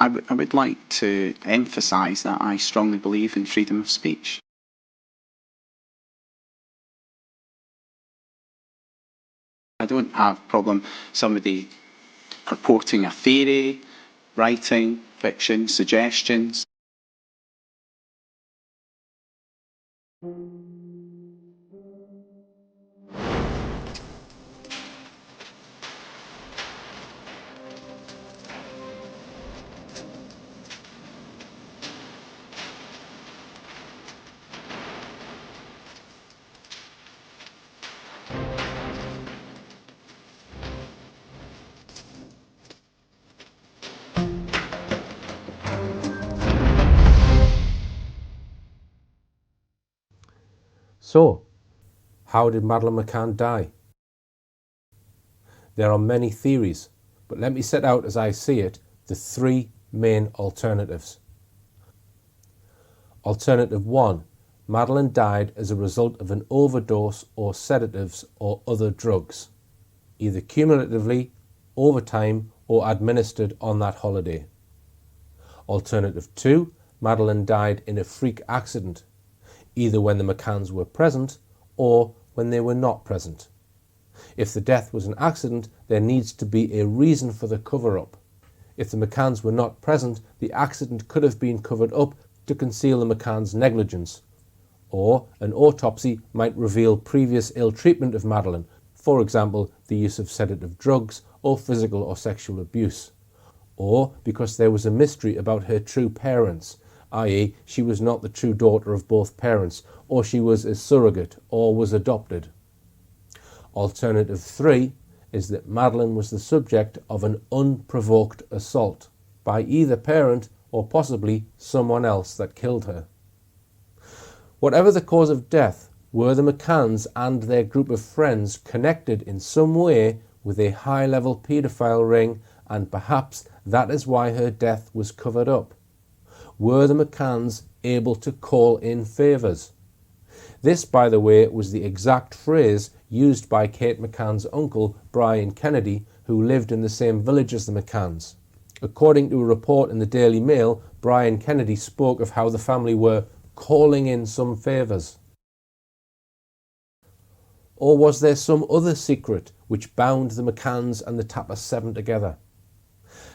I would like to emphasise that I strongly believe in freedom of speech. I don't have a problem somebody purporting a theory, writing, fiction, suggestions. So, how did Madeleine McCann die? There are many theories, but let me set out as I see it the three main alternatives. Alternative 1. Madeleine died as a result of an overdose or sedatives or other drugs, either cumulatively, over time, or administered on that holiday. Alternative 2. Madeleine died in a freak accident, either when the McCanns were present or when they were not present. If the death was an accident, there needs to be a reason for the cover-up. If the McCanns were not present, the accident could have been covered up to conceal the McCanns' negligence. Or an autopsy might reveal previous ill treatment of Madeleine, for example, the use of sedative drugs or physical or sexual abuse. Or because there was a mystery about her true parents, i.e. she was not the true daughter of both parents, or she was a surrogate or was adopted. Alternative 3 is that Madeleine was the subject of an unprovoked assault by either parent or possibly someone else that killed her. Whatever the cause of death, were the McCanns and their group of friends connected in some way with a high-level paedophile ring, and perhaps that is why her death was covered up? Were the McCanns able to call in favours? This, by the way, was the exact phrase used by Kate McCann's uncle, Brian Kennedy, who lived in the same village as the McCanns. According to a report in the Daily Mail, Brian Kennedy spoke of how the family were calling in some favours. Or was there some other secret which bound the McCanns and the Tapper 7 together?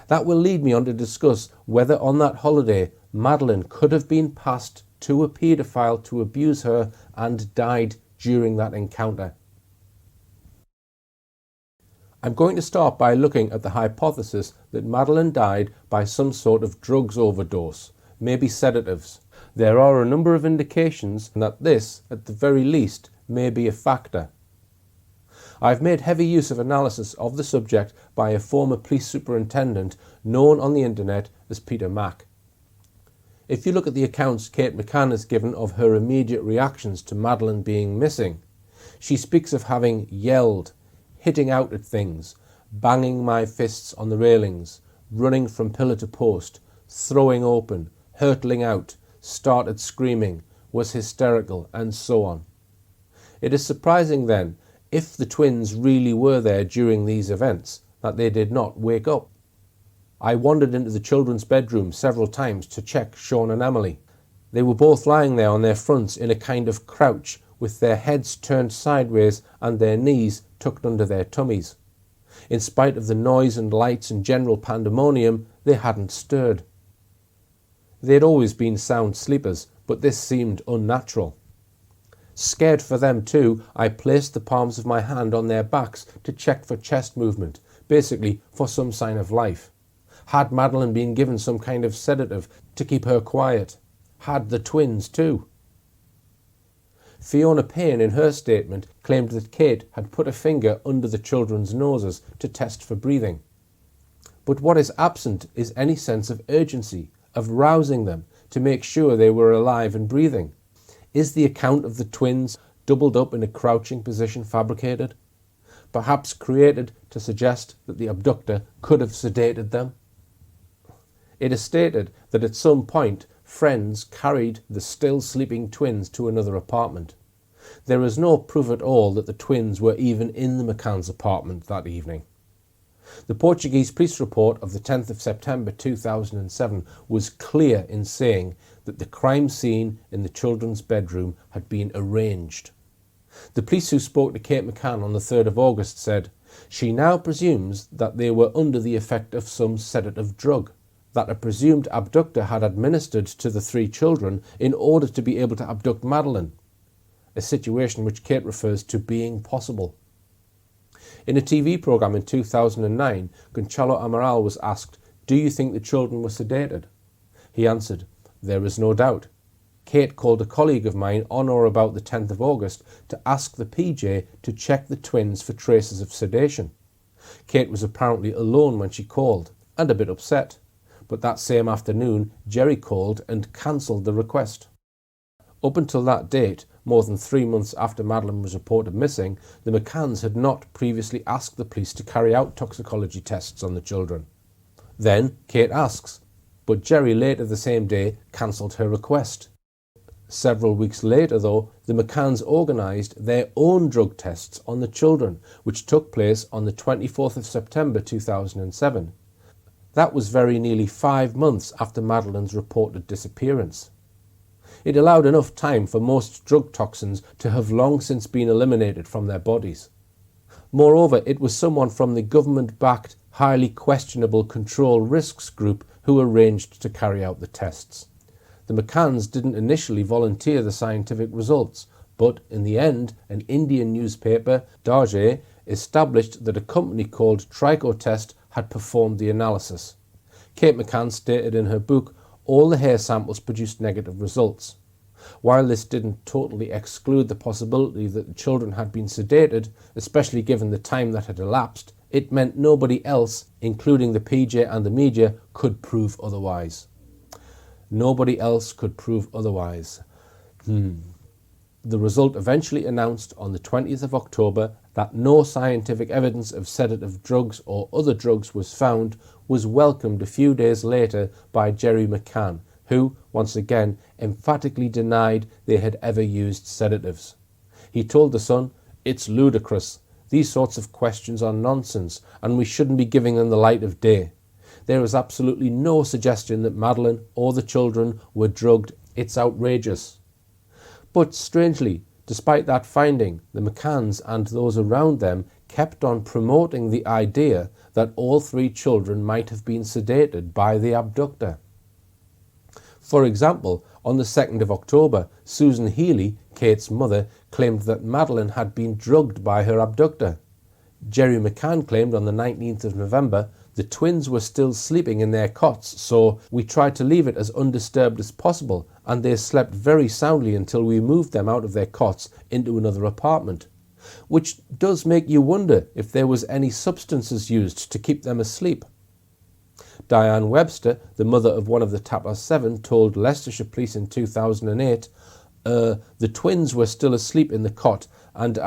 That will lead me on to discuss whether on that holiday Madeleine could have been passed to a paedophile to abuse her and died during that encounter. I'm going to start by looking at the hypothesis that Madeleine died by some sort of drugs overdose, maybe sedatives. There are a number of indications that this, at the very least, may be a factor. I've made heavy use of analysis of the subject by a former police superintendent known on the internet as Peter Mack. If you look at the accounts Kate McCann has given of her immediate reactions to Madeleine being missing, she speaks of having yelled, hitting out at things, banging my fists on the railings, running from pillar to post, throwing open, hurtling out, started screaming, was hysterical, and so on. It is surprising then, if the twins really were there during these events, that they did not wake up. I wandered into the children's bedroom several times to check Sean and Emily. They were both lying there on their fronts in a kind of crouch, with their heads turned sideways and their knees tucked under their tummies. In spite of the noise and lights and general pandemonium, they hadn't stirred. They had always been sound sleepers, but this seemed unnatural. Scared for them too, I placed the palms of my hand on their backs to check for chest movement, basically for some sign of life. Had Madeleine been given some kind of sedative to keep her quiet? Had the twins too? Fiona Payne, in her statement, claimed that Kate had put a finger under the children's noses to test for breathing. But what is absent is any sense of urgency, of rousing them to make sure they were alive and breathing. Is the account of the twins doubled up in a crouching position fabricated? Perhaps created to suggest that the abductor could have sedated them? It is stated that at some point friends carried the still sleeping twins to another apartment. There is no proof at all that the twins were even in the McCann's apartment that evening. The Portuguese police report of the 10th of September 2007 was clear in saying that the crime scene in the children's bedroom had been arranged. The police who spoke to Kate McCann on the 3rd of August said, "She now presumes that they were under the effect of some sedative drug that a presumed abductor had administered to the 3 children in order to be able to abduct Madeleine," a situation which Kate refers to being possible. In a TV programme in 2009, Gonçalo Amaral was asked, "Do you think the children were sedated?" He answered, "There is no doubt. Kate called a colleague of mine on or about the 10th of August to ask the PJ to check the twins for traces of sedation. Kate was apparently alone when she called, and a bit upset. But that same afternoon, Jerry called and cancelled the request." Up until that date, more than 3 months after Madeleine was reported missing, the McCanns had not previously asked the police to carry out toxicology tests on the children. Then Kate asks, but Jerry later the same day cancelled her request. Several weeks later, though, the McCanns organised their own drug tests on the children, which took place on the 24th of September 2007. That was very nearly 5 months after Madeleine's reported disappearance. It allowed enough time for most drug toxins to have long since been eliminated from their bodies. Moreover, it was someone from the government-backed, highly questionable Control Risks Group who arranged to carry out the tests. The McCanns didn't initially volunteer the scientific results, but in the end, an Indian newspaper, Dajé, established that a company called Tricotest had performed the analysis. Kate McCann stated in her book, all the hair samples produced negative results. While this didn't totally exclude the possibility that the children had been sedated, especially given the time that had elapsed, it meant nobody else, including the PJ and the media, could prove otherwise. Nobody else could prove otherwise. The result eventually announced on the 20th of October that no scientific evidence of sedative drugs or other drugs was found was welcomed a few days later by Jerry McCann, who, once again, emphatically denied they had ever used sedatives. He told The Sun, "It's ludicrous. These sorts of questions are nonsense, and we shouldn't be giving them the light of day. There is absolutely no suggestion that Madeleine or the children were drugged. It's outrageous." But strangely, despite that finding, the McCanns and those around them kept on promoting the idea that all 3 children might have been sedated by the abductor. For example, on the 2nd of October, Susan Healy, Kate's mother, claimed that Madeleine had been drugged by her abductor. Jerry McCann claimed on the 19th of November, "The twins were still sleeping in their cots, so we tried to leave it as undisturbed as possible, and they slept very soundly until we moved them out of their cots into another apartment." Which does make you wonder if there was any substances used to keep them asleep. Diane Webster, the mother of one of the Tapper 7, told Leicestershire Police in 2008, "The twins were still asleep in the cot, and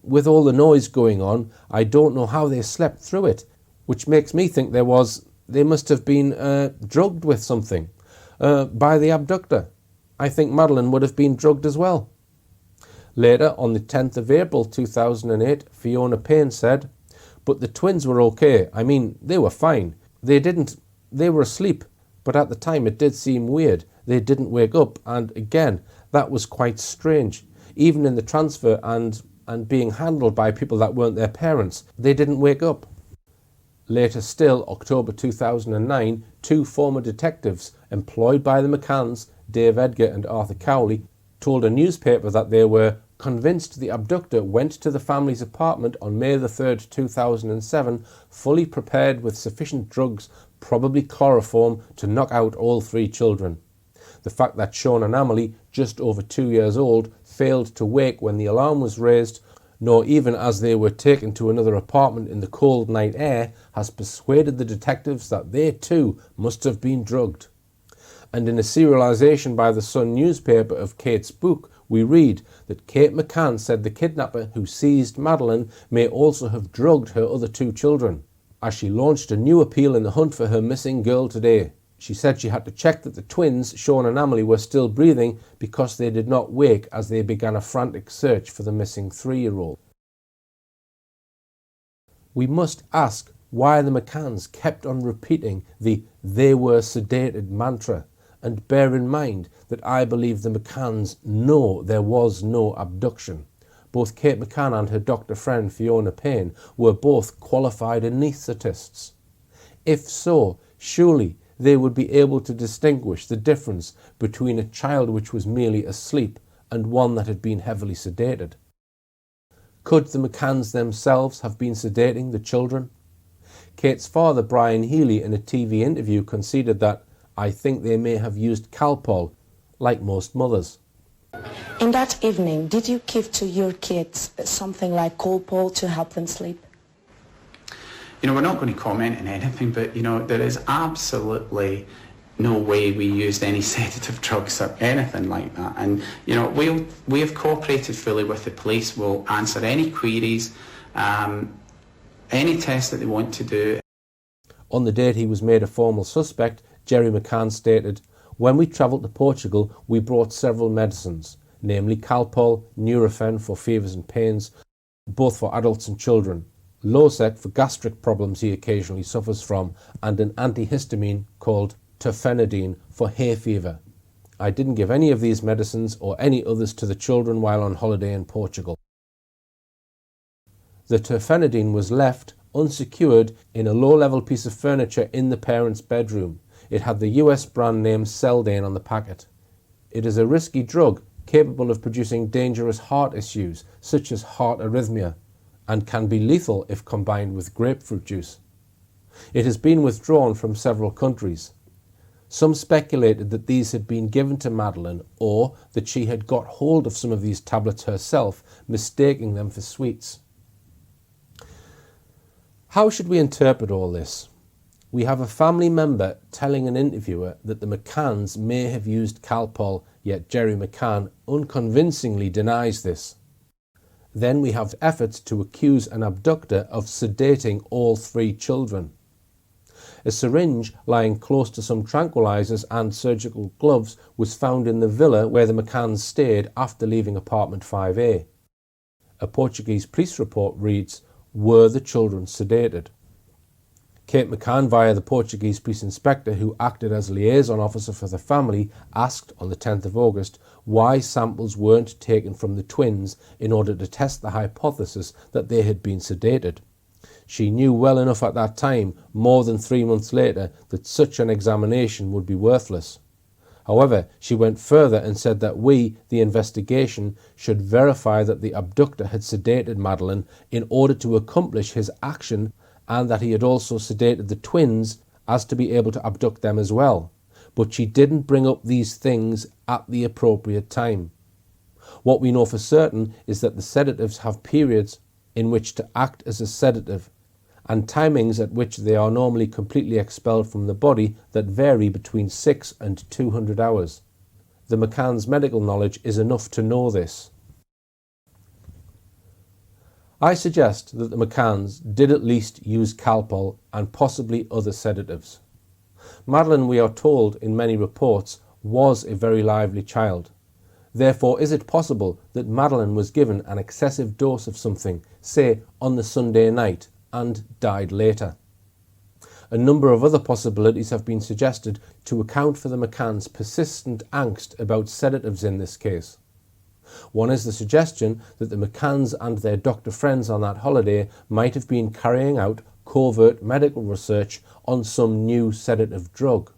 with all the noise going on, I don't know how they slept through it," which makes me think they must have been drugged with something by the abductor. I think Madeleine would have been drugged as well. Later, on the 10th of April 2008, Fiona Payne said, "But the twins were okay. I mean, they were fine. They were asleep, but at the time it did seem weird. They didn't wake up, and again, that was quite strange. Even in the transfer and being handled by people that weren't their parents, they didn't wake up." Later still, October 2009, 2 former detectives employed by the McCanns, Dave Edgar and Arthur Cowley, told a newspaper that they were convinced the abductor went to the family's apartment on May the 3rd, 2007, fully prepared with sufficient drugs, probably chloroform, to knock out all 3 children. The fact that Sean and Amelie, just over 2 years old, failed to wake when the alarm was raised, nor even as they were taken to another apartment in the cold night air, has persuaded the detectives that they too must have been drugged. And in a serialisation by the Sun newspaper of Kate's book, we read that Kate McCann said the kidnapper who seized Madeleine may also have drugged her other 2 children, as she launched a new appeal in the hunt for her missing girl today. She said she had to check that the twins, Sean and Amelie, were still breathing because they did not wake as they began a frantic search for the missing 3-year-old. We must ask, why the McCanns kept on repeating the "they were sedated" mantra, and bear in mind that I believe the McCanns know there was no abduction. Both Kate McCann and her doctor friend Fiona Payne were both qualified anaesthetists. If so, surely they would be able to distinguish the difference between a child which was merely asleep and one that had been heavily sedated. Could the McCanns themselves have been sedating the children? Kate's father, Brian Healy, in a TV interview conceded that, "I think they may have used Calpol, like most mothers." In that evening, did you give to your kids something like Calpol to help them sleep? We're not going to comment on anything, but, there is absolutely no way we used any sedative drugs or anything like that. And, we have cooperated fully with the police. We'll answer any queries, any tests that they want to do. On the date he was made a formal suspect, Jerry McCann stated, "When we travelled to Portugal, we brought several medicines, namely Calpol, Nurofen for fevers and pains, both for adults and children, Losec for gastric problems he occasionally suffers from, and an antihistamine called terfenadine for hay fever. I didn't give any of these medicines or any others to the children while on holiday in Portugal." The terfenadine was left unsecured in a low-level piece of furniture in the parents' bedroom. It had the US brand name Seldane on the packet. It is a risky drug capable of producing dangerous heart issues such as heart arrhythmia, and can be lethal if combined with grapefruit juice. It has been withdrawn from several countries. Some speculated that these had been given to Madeleine, or that she had got hold of some of these tablets herself, mistaking them for sweets. How should we interpret all this? We have a family member telling an interviewer that the McCanns may have used Calpol, yet Jerry McCann unconvincingly denies this. Then we have efforts to accuse an abductor of sedating all three children. A syringe lying close to some tranquilizers and surgical gloves was found in the villa where the McCanns stayed after leaving apartment 5A. A Portuguese police report reads, "Were the children sedated?" Kate McCann, via the Portuguese police inspector who acted as liaison officer for the family, asked on the 10th of August why samples weren't taken from the twins in order to test the hypothesis that they had been sedated. She knew well enough at that time, more than 3 months later, that such an examination would be worthless. However, she went further and said that we, the investigation, should verify that the abductor had sedated Madeleine in order to accomplish his action, and that he had also sedated the twins as to be able to abduct them as well. But she didn't bring up these things at the appropriate time. What we know for certain is that the sedatives have periods in which to act as a sedative, and timings at which they are normally completely expelled from the body that vary between 6 and 200 hours. The McCann's medical knowledge is enough to know this. I suggest that the McCanns did at least use Calpol and possibly other sedatives. Madeleine, we are told in many reports, was a very lively child. Therefore, is it possible that Madeleine was given an excessive dose of something, say on the Sunday night, and died later? A number of other possibilities have been suggested to account for the McCanns' persistent angst about sedatives in this case. One is the suggestion that the McCanns and their doctor friends on that holiday might have been carrying out covert medical research on some new sedative drug,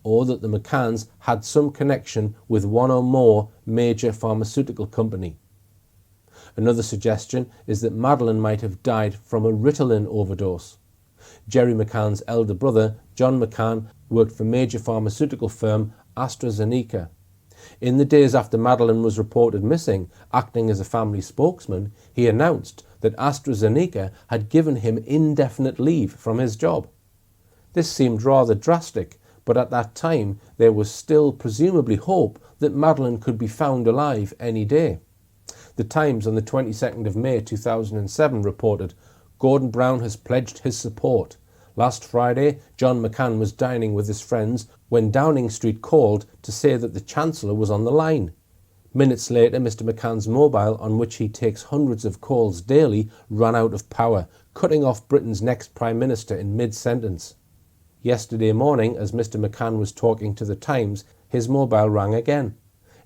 or that the McCanns had some connection with one or more major pharmaceutical company. Another suggestion is that Madeleine might have died from a Ritalin overdose. Jerry McCann's elder brother, John McCann, worked for major pharmaceutical firm AstraZeneca. In the days after Madeleine was reported missing, acting as a family spokesman, he announced that AstraZeneca had given him indefinite leave from his job. This seemed rather drastic, but at that time there was still presumably hope that Madeleine could be found alive any day. The Times on the 22nd of May 2007 reported, "Gordon Brown has pledged his support. Last Friday, John McCann was dining with his friends when Downing Street called to say that the Chancellor was on the line. Minutes later, Mr. McCann's mobile, on which he takes hundreds of calls daily, ran out of power, cutting off Britain's next Prime Minister in mid-sentence. Yesterday morning, as Mr. McCann was talking to The Times, his mobile rang again.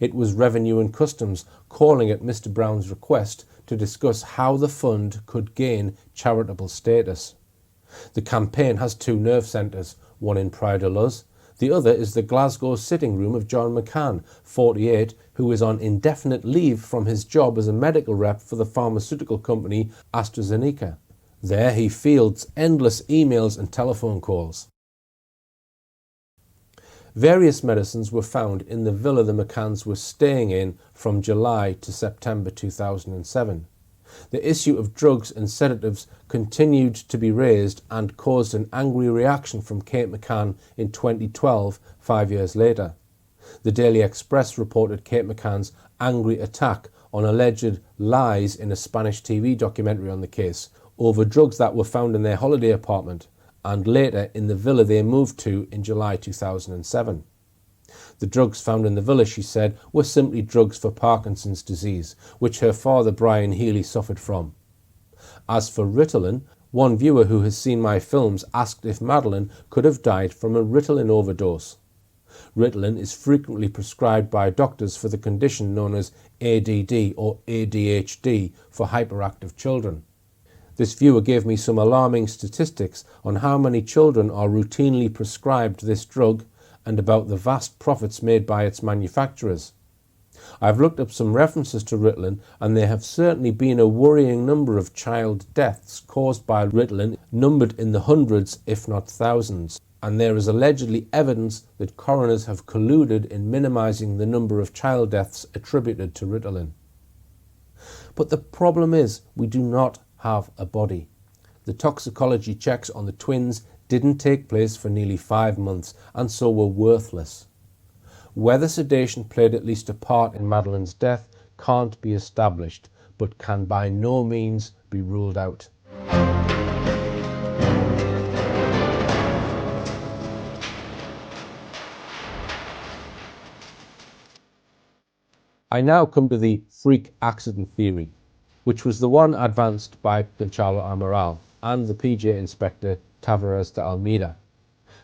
It was Revenue and Customs calling at Mr. Brown's request to discuss how the fund could gain charitable status. The campaign has two nerve centres, one in Pride of Luz. The other is the Glasgow sitting room of John McCann, 48, who is on indefinite leave from his job as a medical rep for the pharmaceutical company AstraZeneca. There he fields endless emails and telephone calls. Various medicines were found in the villa the McCanns were staying in from July to September 2007. The issue of drugs and sedatives continued to be raised and caused an angry reaction from Kate McCann in 2012, 5 years later. The Daily Express reported Kate McCann's angry attack on alleged lies in a Spanish TV documentary on the case over drugs that were found in their holiday apartment and later in the villa they moved to in July 2007. The drugs found in the villa, she said, were simply drugs for Parkinson's disease, which her father Brian Healy suffered from. As for Ritalin, one viewer who has seen my films asked if Madeleine could have died from a Ritalin overdose. Ritalin is frequently prescribed by doctors for the condition known as ADD or ADHD for hyperactive children. This viewer gave me some alarming statistics on how many children are routinely prescribed this drug and about the vast profits made by its manufacturers. I've looked up some references to Ritalin, and there have certainly been a worrying number of child deaths caused by Ritalin, numbered in the hundreds if not thousands, and there is allegedly evidence that coroners have colluded in minimising the number of child deaths attributed to Ritalin. But the problem is we do not have a body. The toxicology checks on the twins didn't take place for nearly 5 months and so were worthless. Whether sedation played at least a part in Madeleine's death can't be established, but can by no means be ruled out. I now come to the freak accident theory, which was the one advanced by Gonçalo Amaral and the PJ inspector Tavares de Almeida,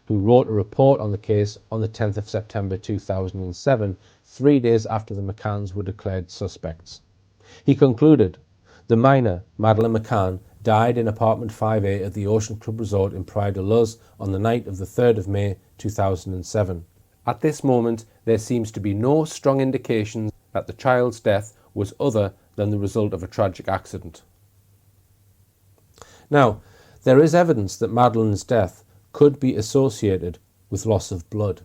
who wrote a report on the case on the 10th of September 2007, 3 days after the McCanns were declared suspects. He concluded, the minor, Madeleine McCann, died in apartment 5A at the Ocean Club Resort in Praia de Luz on the night of the 3rd of May 2007. At this moment, there seems to be no strong indications that the child's death was other than the result of a tragic accident. Now, there is evidence that Madeleine's death could be associated with loss of blood.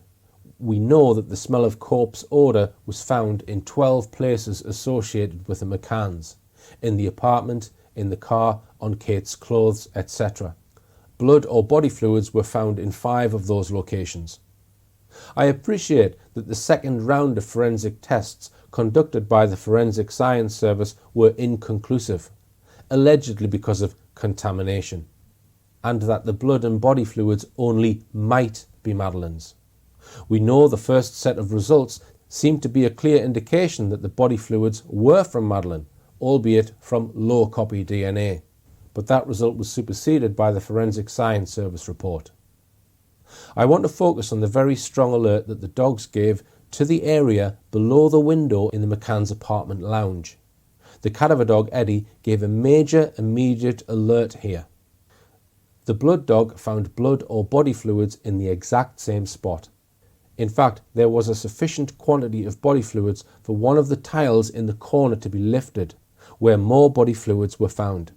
We know that the smell of corpse odour was found in 12 places associated with the McCanns, in the apartment, in the car, on Kate's clothes, etc. Blood or body fluids were found in 5 of those locations. I appreciate that the second round of forensic tests conducted by the Forensic Science Service were inconclusive, allegedly because of contamination, and that the blood and body fluids only might be Madeleine's. We know the first set of results seemed to be a clear indication that the body fluids were from Madeleine, albeit from low copy DNA, but that result was superseded by the Forensic Science Service report. I want to focus on the very strong alert that the dogs gave to the area below the window in the McCann's apartment lounge. The cadaver dog Eddie gave a major immediate alert here. The blood dog found blood or body fluids in the exact same spot. In fact, there was a sufficient quantity of body fluids for one of the tiles in the corner to be lifted, where more body fluids were found.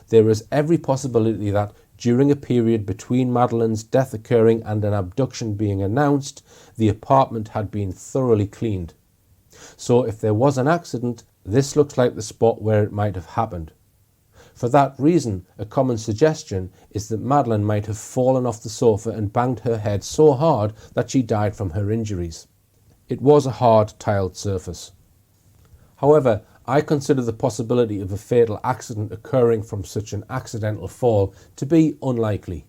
There is every possibility that, during a period between Madeleine's death occurring and an abduction being announced, the apartment had been thoroughly cleaned. So if there was an accident, this looks like the spot where it might have happened. For that reason, a common suggestion is that Madeleine might have fallen off the sofa and banged her head so hard that she died from her injuries. It was a hard, tiled surface. However, I consider the possibility of a fatal accident occurring from such an accidental fall to be unlikely.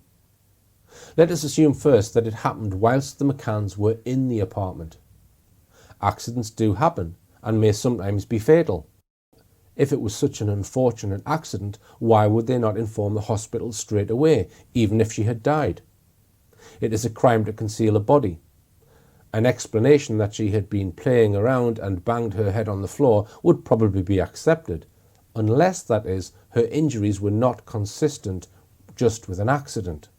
Let us assume first that it happened whilst the McCanns were in the apartment. Accidents do happen, and may sometimes be fatal. If it was such an unfortunate accident, why would they not inform the hospital straight away, even if she had died? It is a crime to conceal a body. An explanation that she had been playing around and banged her head on the floor would probably be accepted, unless, that is, her injuries were not consistent just with an accident.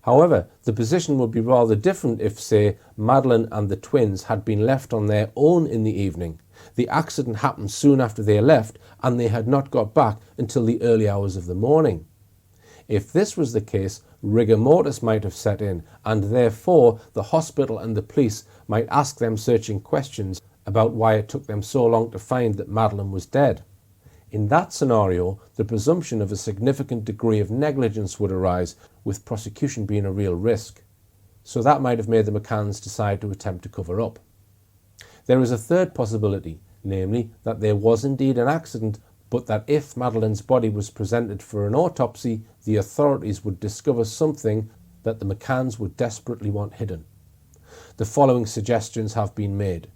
However, the position would be rather different if, say, Madeleine and the twins had been left on their own in the evening. The accident happened soon after they left, and they had not got back until the early hours of the morning. If this was the case, rigor mortis might have set in, and therefore the hospital and the police might ask them searching questions about why it took them so long to find that Madeleine was dead. In that scenario, the presumption of a significant degree of negligence would arise, with prosecution being a real risk. So that might have made the McCanns decide to attempt to cover up. There is a third possibility, namely that there was indeed an accident, but that if Madeleine's body was presented for an autopsy, the authorities would discover something that the McCanns would desperately want hidden. The following suggestions have been made.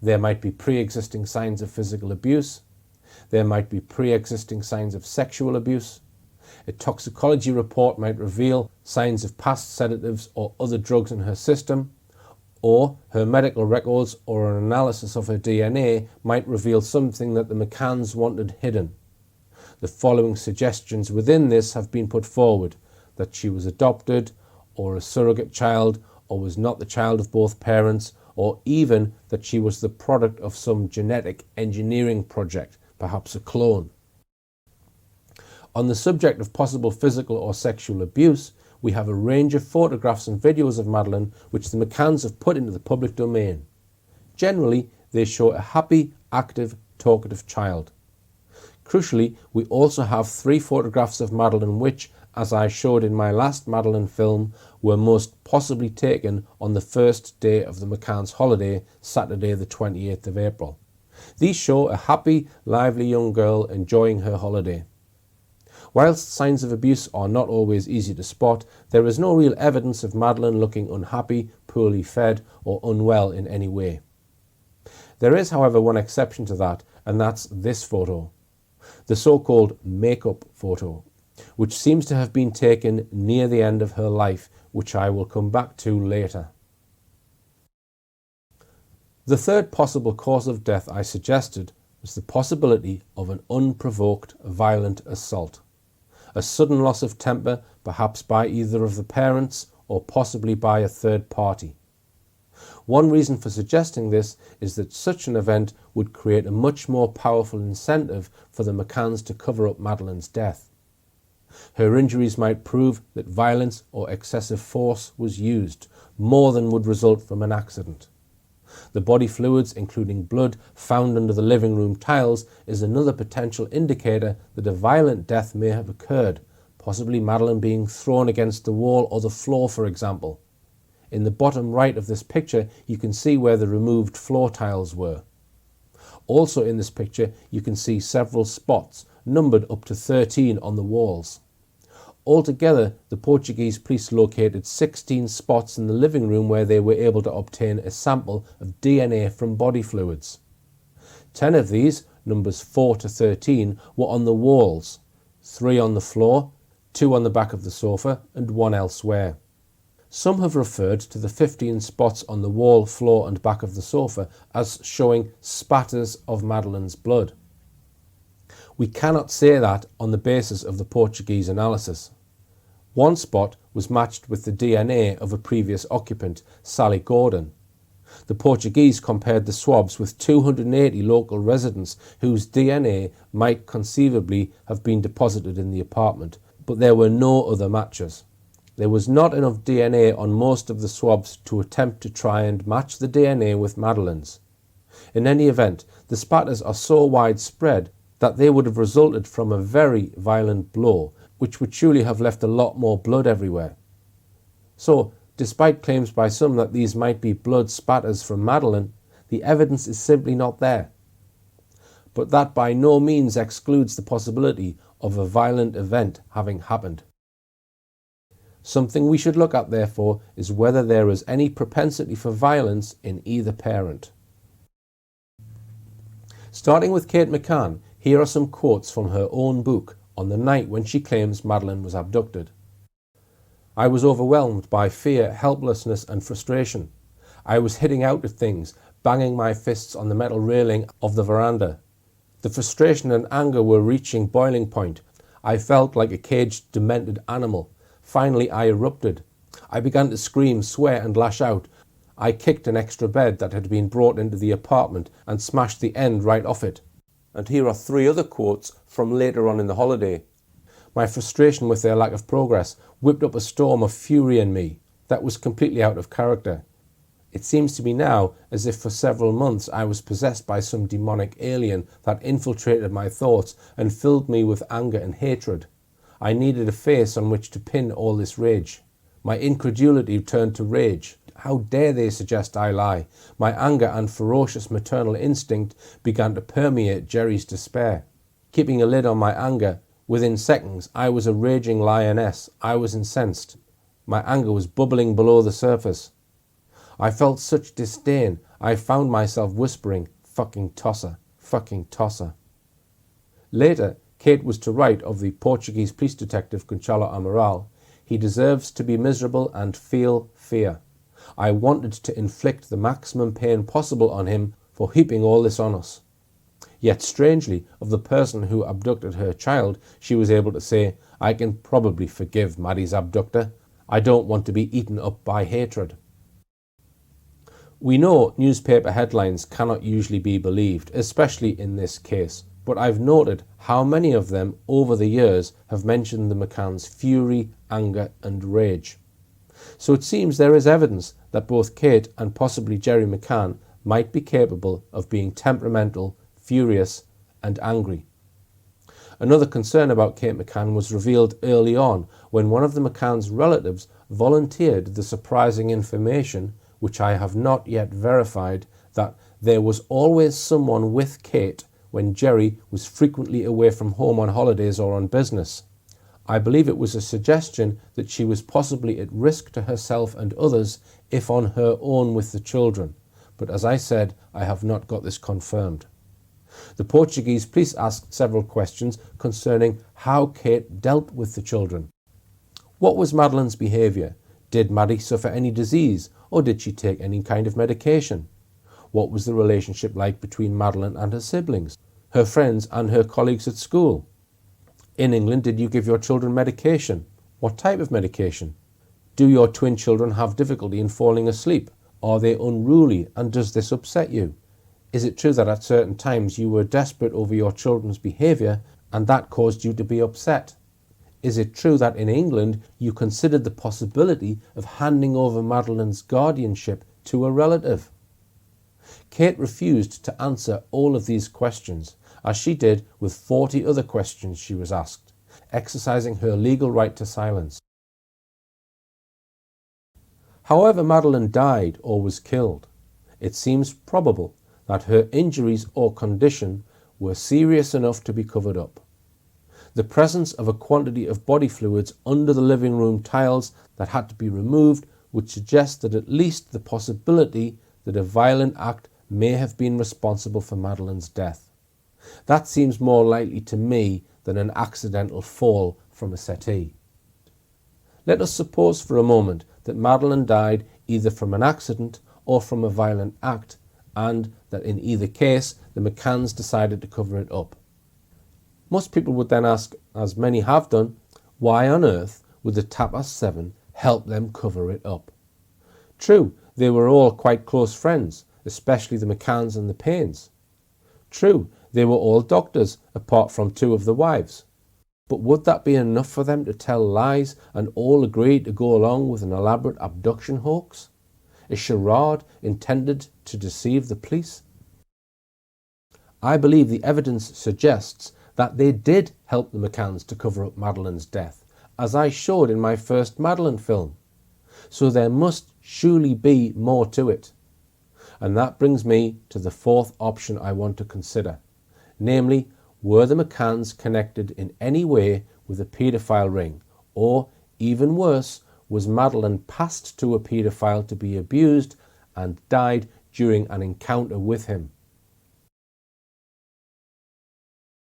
There might be pre-existing signs of physical abuse. There might be pre-existing signs of sexual abuse. A toxicology report might reveal signs of past sedatives or other drugs in her system, or her medical records or an analysis of her DNA might reveal something that the McCanns wanted hidden. The following suggestions within this have been put forward: that she was adopted, or a surrogate child, or was not the child of both parents, or even that she was the product of some genetic engineering project, perhaps a clone. On the subject of possible physical or sexual abuse, we have a range of photographs and videos of Madeleine which the McCanns have put into the public domain. Generally, they show a happy, active, talkative child. Crucially, we also have 3 photographs of Madeleine which, as I showed in my last Madeleine film, were most possibly taken on the first day of the McCanns' holiday, Saturday the 28th of April. These show a happy, lively young girl enjoying her holiday. Whilst signs of abuse are not always easy to spot, there is no real evidence of Madeleine looking unhappy, poorly fed, or unwell in any way. There is, however, one exception to that, and that's this photo, the so-called makeup photo, which seems to have been taken near the end of her life, which I will come back to later. The third possible cause of death I suggested was the possibility of an unprovoked violent assault. A sudden loss of temper, perhaps by either of the parents or possibly by a third party. One reason for suggesting this is that such an event would create a much more powerful incentive for the McCanns to cover up Madeleine's death. Her injuries might prove that violence or excessive force was used, more than would result from an accident. The body fluids, including blood, found under the living room tiles is another potential indicator that a violent death may have occurred, possibly Madeleine being thrown against the wall or the floor, for example. In the bottom right of this picture, you can see where the removed floor tiles were. Also in this picture, you can see several spots, numbered up to 13 on the walls. Altogether, the Portuguese police located 16 spots in the living room where they were able to obtain a sample of DNA from body fluids. 10 of these, numbers 4 to 13, were on the walls, 3 on the floor, 2 on the back of the sofa, and 1 elsewhere. Some have referred to the 15 spots on the wall, floor, and back of the sofa as showing spatters of Madeleine's blood. We cannot say that on the basis of the Portuguese analysis. One spot was matched with the DNA of a previous occupant, Sally Gordon. The Portuguese compared the swabs with 280 local residents whose DNA might conceivably have been deposited in the apartment, but there were no other matches. There was not enough DNA on most of the swabs to attempt to try and match the DNA with Madeleine's. In any event, the spatters are so widespread that they would have resulted from a very violent blow, which would surely have left a lot more blood everywhere. So, despite claims by some that these might be blood spatters from Madeleine, the evidence is simply not there. But that by no means excludes the possibility of a violent event having happened. Something we should look at, therefore, is whether there is any propensity for violence in either parent. Starting with Kate McCann, here are some quotes from her own book on the night when she claims Madeleine was abducted. "I was overwhelmed by fear, helplessness and frustration. I was hitting out at things, banging my fists on the metal railing of the veranda. The frustration and anger were reaching boiling point. I felt like a caged, demented animal. Finally, I erupted. I began to scream, swear and lash out. I kicked an extra bed that had been brought into the apartment and smashed the end right off it." And here are 3 other quotes from later on in the holiday. "My frustration with their lack of progress whipped up a storm of fury in me that was completely out of character. It seems to me now as if for several months I was possessed by some demonic alien that infiltrated my thoughts and filled me with anger and hatred. I needed a face on which to pin all this rage. My incredulity turned to rage. How dare they suggest I lie? My anger and ferocious maternal instinct began to permeate Jerry's despair. Keeping a lid on my anger, within seconds I was a raging lioness. I was incensed. My anger was bubbling below the surface. I felt such disdain, I found myself whispering, 'Fucking tosser, fucking tosser.'" Later, Kate was to write of the Portuguese police detective Gonçalo Amaral, "He deserves to be miserable and feel fear. I wanted to inflict the maximum pain possible on him for heaping all this on us." Yet strangely, of the person who abducted her child, she was able to say, "I can probably forgive Maddie's abductor. I don't want to be eaten up by hatred." We know newspaper headlines cannot usually be believed, especially in this case, but I've noted how many of them over the years have mentioned the McCann's fury, anger and rage. So it seems there is evidence that both Kate and possibly Jerry McCann might be capable of being temperamental, furious and angry. Another concern about Kate McCann was revealed early on when one of the McCann's relatives volunteered the surprising information, which I have not yet verified, that there was always someone with Kate when Jerry was frequently away from home on holidays or on business. I believe it was a suggestion that she was possibly at risk to herself and others if on her own with the children, but as I said, I have not got this confirmed. The Portuguese police asked several questions concerning how Kate dealt with the children. What was Madeleine's behaviour? Did Maddie suffer any disease, or did she take any kind of medication? What was the relationship like between Madeleine and her siblings, her friends and her colleagues at school? In England, did you give your children medication? What type of medication? Do your twin children have difficulty in falling asleep? Are they unruly, and does this upset you? Is it true that at certain times you were desperate over your children's behaviour and that caused you to be upset? Is it true that in England you considered the possibility of handing over Madeleine's guardianship to a relative? Kate refused to answer all of these questions, as she did with 40 other questions she was asked, exercising her legal right to silence. However Madeleine died or was killed, it seems probable that her injuries or condition were serious enough to be covered up. The presence of a quantity of body fluids under the living room tiles that had to be removed would suggest that at least the possibility that a violent act may have been responsible for Madeleine's death. That seems more likely to me than an accidental fall from a settee. Let us suppose for a moment that Madeleine died either from an accident or from a violent act, and that in either case the McCanns decided to cover it up. Most people would then ask, as many have done, why on earth would the Tapas 7 help them cover it up? True, they were all quite close friends, especially the McCanns and the Paynes. True, they were all doctors, apart from 2 of the wives. But would that be enough for them to tell lies and all agree to go along with an elaborate abduction hoax? A charade intended to deceive the police? I believe the evidence suggests that they did help the McCanns to cover up Madeleine's death, as I showed in my first Madeleine film. So there must surely be more to it. And that brings me to the 4th option I want to consider, namely, were the McCanns connected in any way with a paedophile ring, or, even worse, was Madeleine passed to a paedophile to be abused and died during an encounter with him?